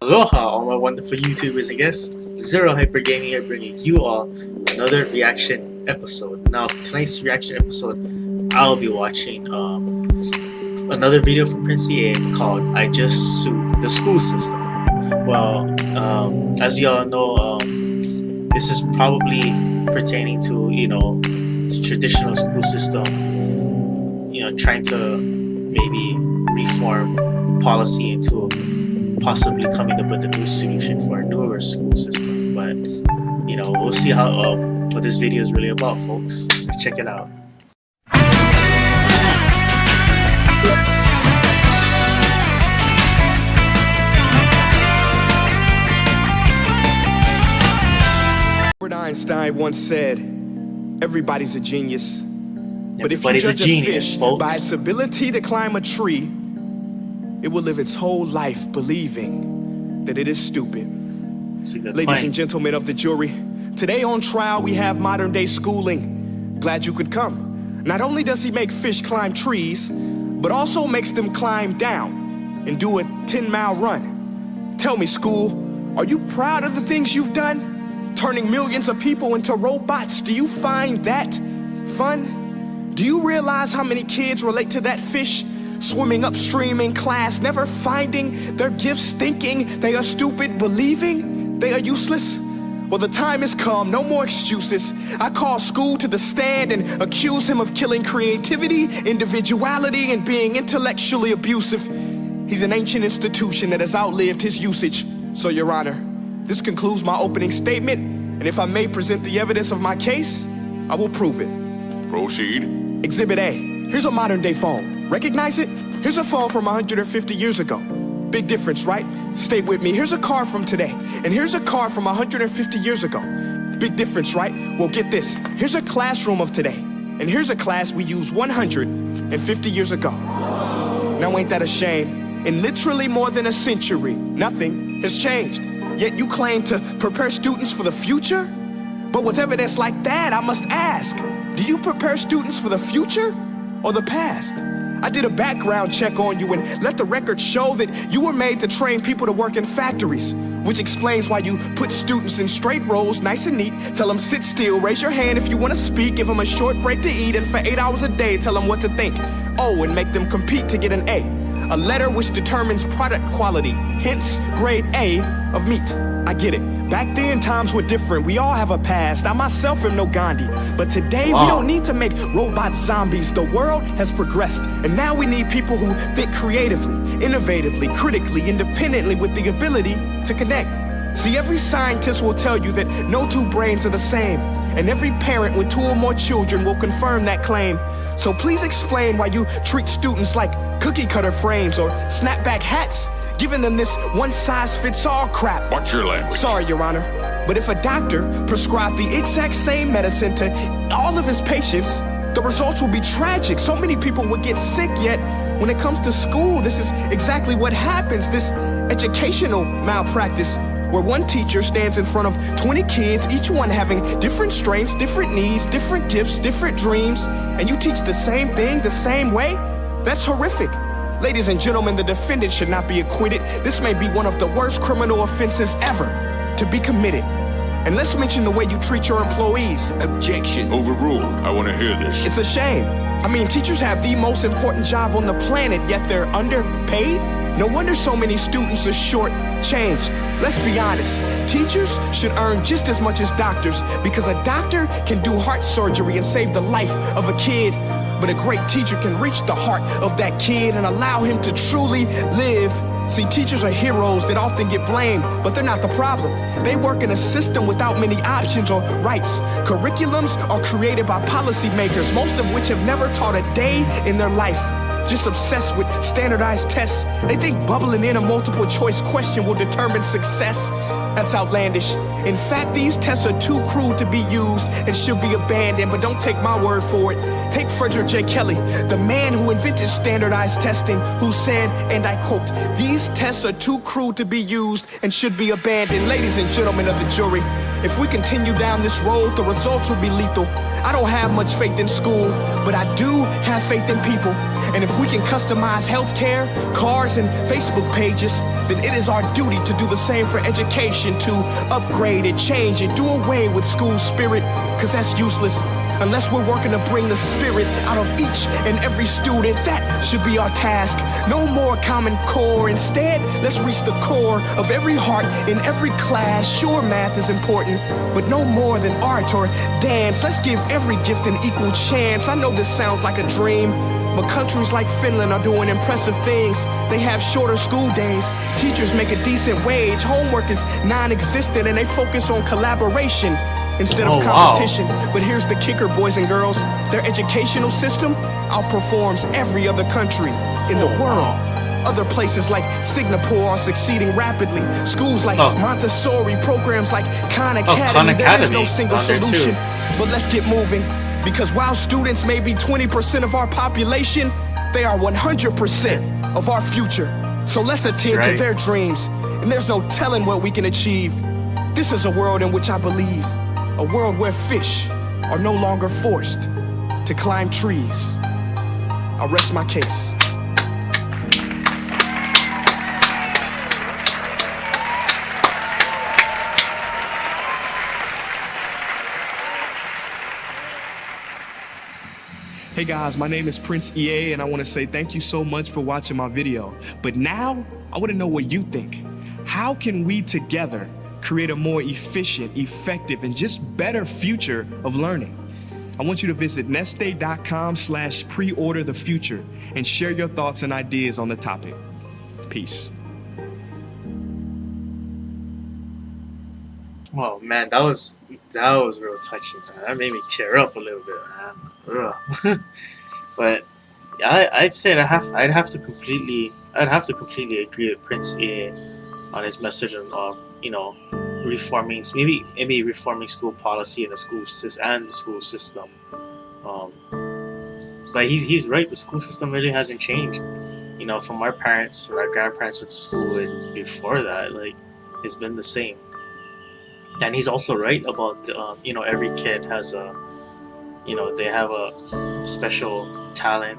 Aloha, all my wonderful YouTubers and guests. ZeroHyperGaming here, bringing you all another reaction episode. Now, for tonight's reaction episode, I'll be watching another video from Prince EA called "I Just Sued the School System." Well, as y'all know, this is probably pertaining to the traditional school system. Trying to maybe reform policy into possibly coming up with a new solution for a newer school system. But we'll see how what this video is really about, folks. Let's check it out. Albert Einstein once said, "Everybody's a genius." But if you Everybody's a judge genius, fish folks. by its ability to climb a tree, it will live its whole life believing that it is stupid. Ladies and gentlemen of the jury, today on trial we have modern day schooling. Glad you could come. Not only does he make fish climb trees, but also makes them climb down and do a 10-mile run. Tell me, school, are you proud of the things you've done? Turning millions of people into robots, do you find that fun? Do you realize how many kids relate to that fish? Swimming upstream in class, never finding their gifts, thinking they are stupid, believing they are useless? Well, the time has come, no more excuses. I call school to the stand and accuse him of killing creativity, individuality, and being intellectually abusive. He's an ancient institution that has outlived his usage. So, Your Honor, this concludes my opening statement, and if I may present the evidence of my case, I will prove it. Proceed. Exhibit A. Here's a modern day phone. Recognize it? Here's a phone from 150 years ago. Big difference, right? Stay with me. Here's a car from today. And here's a car from 150 years ago. Big difference, right? Well, get this. Here's a classroom of today. And here's a class we used 150 years ago. Now ain't that a shame? In literally more than a century, nothing has changed. Yet you claim to prepare students for the future? But with evidence like that, I must ask, do you prepare students for the future or the past? I did a background check on you and let the record show that you were made to train people to work in factories, which explains why you put students in straight rows, nice and neat, tell them sit still, raise your hand if you want to speak, give them a short break to eat, and for 8 hours a day, tell them what to think. Oh, and make them compete to get an A letter which determines product quality, hence grade A of meat. I get it. Back then, times were different. We all have a past. I myself am no Gandhi. But today, we don't need to make robot zombies. The world has progressed. And now we need people who think creatively, innovatively, critically, independently, with the ability to connect. See, every scientist will tell you that no two brains are the same. And every parent with 2 or more children will confirm that claim. So please explain why you treat students like cookie cutter frames or snapback hats, giving them this one-size-fits-all crap. Watch your language. Sorry, Your Honor, but if a doctor prescribed the exact same medicine to all of his patients, the results will be tragic. So many people would get sick, yet when it comes to school, this is exactly what happens, this educational malpractice, where one teacher stands in front of 20 kids, each one having different strengths, different needs, different gifts, different dreams, and you teach the same thing the same way? That's horrific. Ladies and gentlemen, the defendant should not be acquitted. This may be one of the worst criminal offenses ever to be committed. And let's mention the way you treat your employees. Objection. Overruled. I want to hear this. It's a shame. I mean, teachers have the most important job on the planet, yet they're underpaid? No wonder so many students are short-changed. Let's be honest, teachers should earn just as much as doctors, because a doctor can do heart surgery and save the life of a kid, but a great teacher can reach the heart of that kid and allow him to truly live. See, teachers are heroes that often get blamed, but they're not the problem. They work in a system without many options or rights. Curriculums are created by policymakers, most of which have never taught a day in their life. Just obsessed with standardized tests. They think bubbling in a multiple choice question will determine success. That's outlandish. In fact, these tests are too cruel to be used and should be abandoned, but don't take my word for it. Take Frederick J. Kelly, the man who invented standardized testing, who said, and I quote, "These tests are too cruel to be used and should be abandoned." Ladies and gentlemen of the jury, if we continue down this road, the results will be lethal. I don't have much faith in school, but I do have faith in people. And if we can customize healthcare, cars, and Facebook pages, then it is our duty to do the same for education, to upgrade it, change it, do away with school spirit, cause that's useless. Unless we're working to bring the spirit out of each and every student, that should be our task. No more Common Core. Instead, let's reach the core of every heart in every class. Sure, math is important, but no more than art or dance. Let's give every gift an equal chance. I know this sounds like a dream, but countries like Finland are doing impressive things. They have shorter school days, teachers make a decent wage, homework is non-existent, and they focus on collaboration instead of competition. But here's the kicker, boys and girls. Their educational system outperforms every other country in the world. Other places like Singapore are succeeding rapidly. Schools like Montessori, programs like Khan Academy, there is no single solution. But let's get moving, because while students may be 20% of our population, they are 100% of our future. So let's attend to their dreams, and there's no telling what we can achieve. This is a world in which I believe. A world where fish are no longer forced to climb trees. I'll rest my case. Hey guys, my name is Prince EA, and I want to say thank you so much for watching my video. But now, I want to know what you think. How can we together create a more efficient, effective, and just better future of learning? I want you to visit nestday.com/preorder the future and share your thoughts and ideas on the topic. Peace. Oh man, that was real touching, man. That made me tear up a little bit, man. But I'd say I'd have to completely agree with Prince A on his message on reforming, maybe reforming school policy and the school system. But he's right. The school system really hasn't changed. From our parents or our grandparents went to school, and before that, like, it's been the same. And he's also right about every kid has they have a special talent,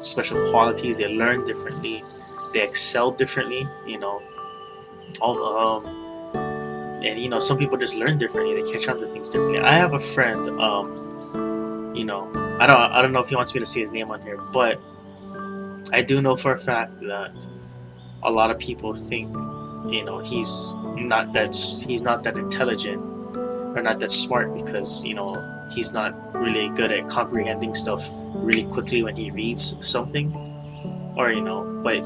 special qualities. They learn differently, they excel differently. And some people just learn differently. They catch on to things differently. I have a friend. I don't know if he wants me to say his name on here, but I do know for a fact that a lot of people think he's not that intelligent or not that smart because he's not really good at comprehending stuff really quickly when he reads something, or but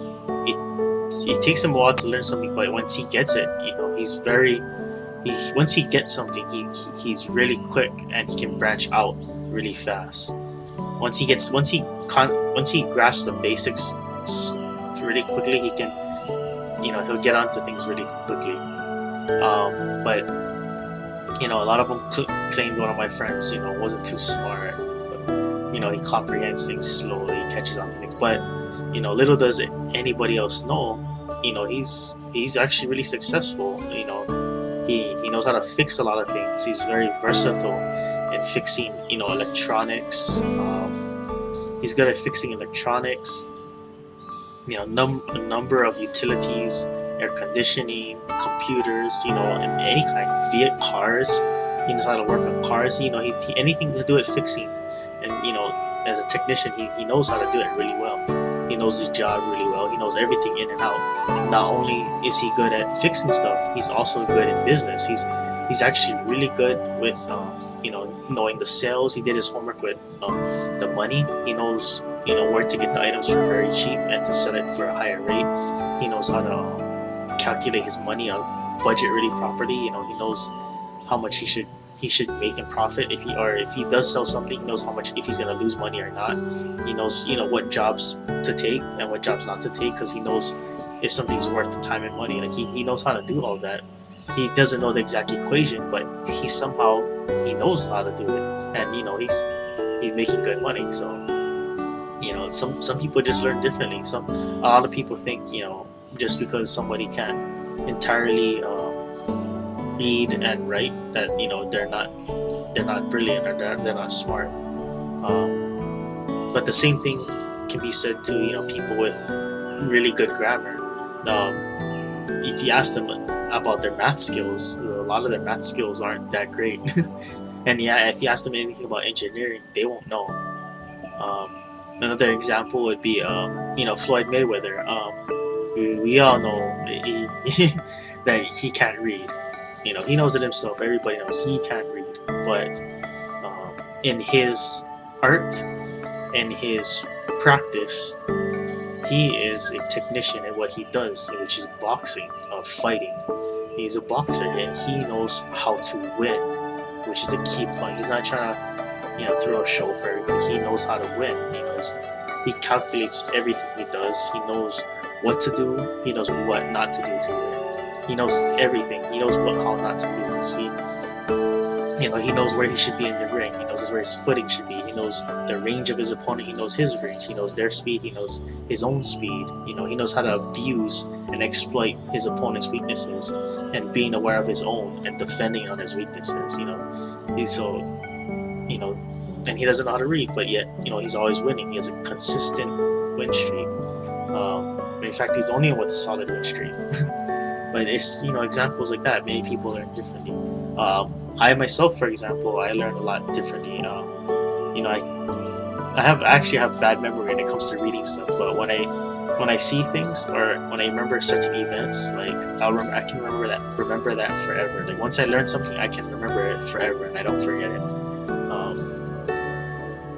it takes him a while to learn something. But once he gets it, once he gets something, he's really quick and he can branch out really fast. Once he grasps the basics really quickly, he can he'll get onto things really quickly. But a lot of them claimed one of my friends wasn't too smart, but he comprehends things slowly, catches on to things. But little does anybody else know, he's actually really successful. He knows how to fix a lot of things. He's very versatile in fixing electronics. He's good at fixing electronics, a number of utilities, air conditioning, computers, and any kind of cars. He knows how to work on cars. He anything to do with fixing, and as a technician, he knows how to do it really well. He knows his job really well. He knows everything in and out. Not only is he good at fixing stuff, he's also good in business. He's actually really good with knowing the sales. He did his homework with the money. He knows where to get the items for very cheap and to sell it for a higher rate. He knows how to calculate his money out, budget really properly. He knows how much he should make in profit if he does sell something. He knows how much, if he's gonna lose money or not. He knows what jobs to take and what jobs not to take, because he knows if something's worth the time and money. Like he knows how to do all that. He doesn't know the exact equation, but he knows how to do it, and he's making good money. So some people just learn differently. A lot of people think just because somebody can entirely read and write, that they're not they're not brilliant or they're not smart. But the same thing can be said to people with really good grammar. If you ask them about their math skills, a lot of their math skills aren't that great. And yeah, if you ask them anything about engineering, they won't know. Another example would be Floyd Mayweather. We all know that he can't read. He knows it himself. Everybody knows he can't read. But in his art, in his practice, he is a technician at what he does, which is boxing, fighting. He's a boxer, and he knows how to win, which is the key point. He's not trying to, throw a show for everybody. He knows how to win. He calculates everything he does. He knows what to do. He knows what not to do to win. He knows everything. He knows how not to lose. He knows where he should be in the ring. He knows where his footing should be. He knows the range of his opponent. He knows his range. He knows their speed. He knows his own speed. He knows how to abuse and exploit his opponent's weaknesses, and being aware of his own and defending on his weaknesses. He's so, and he doesn't know how to read, but yet, he's always winning. He has a consistent win streak. In fact, he's only with a solid win streak. But it's, examples like that. Many people learn differently. I myself, for example, I learn a lot differently. I actually have bad memory when it comes to reading stuff. But when I see things, or when I remember certain events, like I can remember that forever. Like once I learn something, I can remember it forever, and I don't forget it.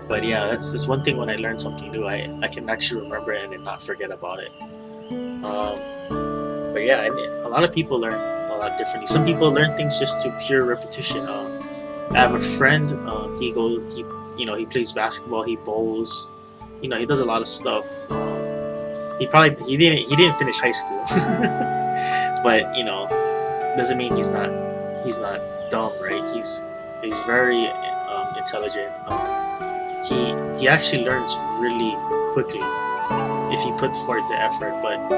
But yeah, that's one thing. When I learn something new, I can actually remember it and not forget about it. But yeah, a lot of people learn a lot differently. Some people learn things just to pure repetition. I have a friend. He plays basketball. He bowls. He does a lot of stuff. He didn't finish high school, but doesn't mean he's not dumb, right? He's very intelligent. He actually learns really quickly if he put forth the effort. But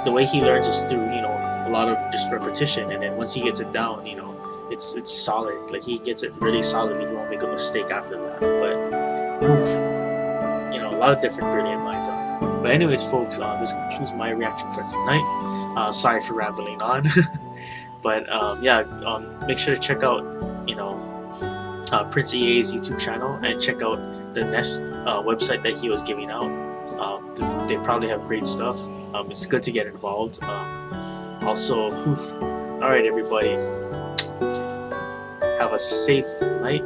the way he learns is through a lot of just repetition, and then once he gets it down, it's solid. Like he gets it really solidly. He won't make a mistake after that. But a lot of different brilliant minds out there. But anyways, folks, this concludes my reaction for tonight. Sorry for rambling on. But make sure to check out Prince EA's YouTube channel, and check out the Nest website that he was giving out. They probably have great stuff. It's good to get involved. Also, alright everybody, have a safe night.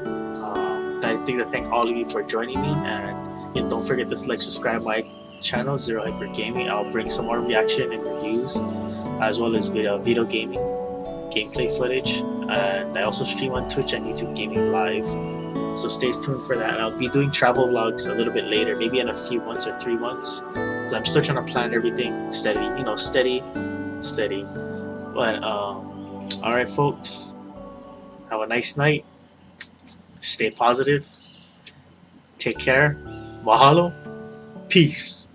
I think to thank all of you for joining me, and don't forget to like, subscribe my channel, ZeroHyperGaming. I'll bring some more reaction and reviews, as well as video gaming gameplay footage, and I also stream on Twitch and YouTube Gaming Live, so stay tuned for that. And I'll be doing travel vlogs a little bit later, maybe in a few months or 3 months, because I'm still trying to plan everything steady. But alright folks, have a nice night, stay positive, take care, mahalo, peace.